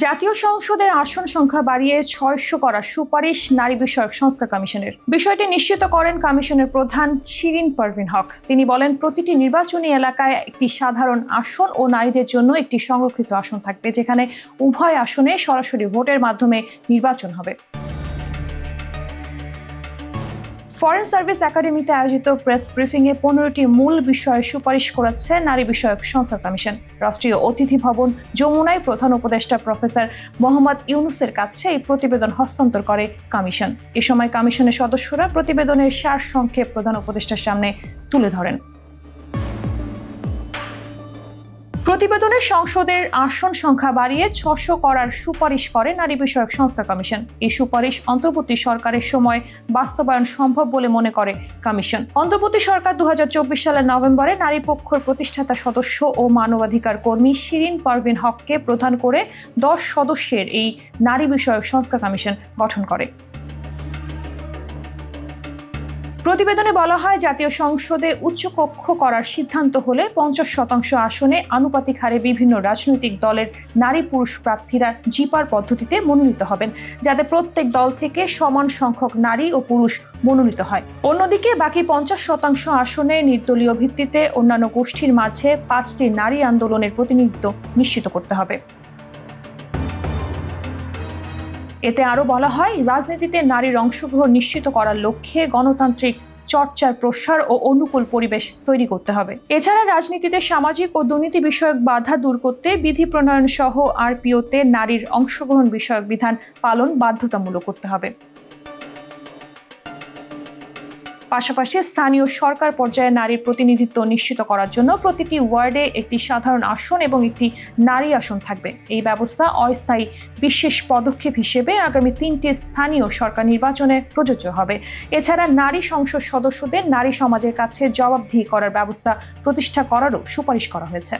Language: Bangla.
জাতীয় সংসদের আসন সংখ্যা বাড়িয়ে ৬০০ করার সুপারিশ নারী বিষয়ক সংস্কার কমিশনের। বিষয়টি নিশ্চিত করেন কমিশনের প্রধান শিরিন পারভীন হক। তিনি বলেন, প্রতিটি নির্বাচনী এলাকায় একটি সাধারণ আসন ও নারীদের জন্য একটি সংরক্ষিত আসন থাকবে, যেখানে উভয় আসনে সরাসরি ভোটের মাধ্যমে নির্বাচন হবে। ফরেন সার্ভিস একাডেমিতে আয়োজিত প্রেস ব্রিফিংয়ে ১৫টি মূল বিষয়ে সুপারিশ করেছে নারী বিষয়ক সংস্কার কমিশন। রাষ্ট্রীয় অতিথি ভবন যমুনায় প্রধান উপদেষ্টা প্রফেসর মোহাম্মদ ইউনুসের কাছে এই প্রতিবেদন হস্তান্তর করে কমিশন। এ সময় কমিশনের সদস্যরা প্রতিবেদনের সারসংক্ষেপ প্রধান উপদেষ্টার সামনে তুলে ধরেন। প্রতিবেদনে সংসদের আসন সংখ্যা বাড়িয়ে ৬০০ করার সুপারিশ করে নারী বিষয়ক সংস্কার কমিশন। এই সুপারিশ অন্তর্বর্তী সরকারের সময় বাস্তবায়ন সম্ভব বলে মনে করে কমিশন। অন্তর্বর্তী সরকার ২০২৪ সালের নভেম্বরে নারী পক্ষের প্রতিষ্ঠাতা সদস্য ও মানবাধিকার কর্মী শিরিন পারভীন হককে প্রধান করে ১০ সদস্যের এই নারী বিষয়ক সংস্কার কমিশন গঠন করে। প্রতিবেদনে বলা হয়, জাতীয় সংসদে উচ্চকক্ষ করার সিদ্ধান্ত হলে ৫০% আসনে আনুপাতিক হারে বিভিন্ন রাজনৈতিক দলের নারী পুরুষ প্রার্থীরা জিপার পদ্ধতিতে মনোনীত হবেন, যাতে প্রত্যেক দল থেকে সমান সংখ্যক নারী ও পুরুষ মনোনীত হয়। অন্যদিকে বাকি ৫০% আসনে নির্দলীয় ভিত্তিতে অন্যান্য গোষ্ঠীর মাঝে ৫টি নারী আন্দোলনের প্রতিনিধিত্ব নিশ্চিত করতে হবে। এতে আরো বলা হয়, রাজনীতিতে নারীর অংশগ্রহণ নিশ্চিত করার লক্ষ্যে গণতান্ত্রিক চর্চার প্রসার ও অনুকূল পরিবেশ তৈরি করতে হবে। এছাড়া রাজনীতিতে সামাজিক ও দুর্নীতি বিষয়ক বাধা দূর করতে বিধি প্রণয়ন সহ আরপিওতে নারীর অংশগ্রহণ বিষয়ক বিধান পালন বাধ্যতামূলক করতে হবে। পাশাপাশি স্থানীয় সরকার পর্যায়ে নারীর প্রতিনিধিত্ব নিশ্চিত করার জন্য প্রতিটি ওয়ার্ডে একটি সাধারণ আসন এবং একটি নারী আসন থাকবে। এই ব্যবস্থা অস্থায়ী বিশেষ পদক্ষেপ হিসেবে আগামী 3টি স্থানীয় সরকার নির্বাচনে প্রযোজ্য হবে। এছাড়া নারী সংসদ সদস্যদের নারী সমাজের কাছে জবাবদিহি করার ব্যবস্থা প্রতিষ্ঠা করারও সুপারিশ করা হয়েছে।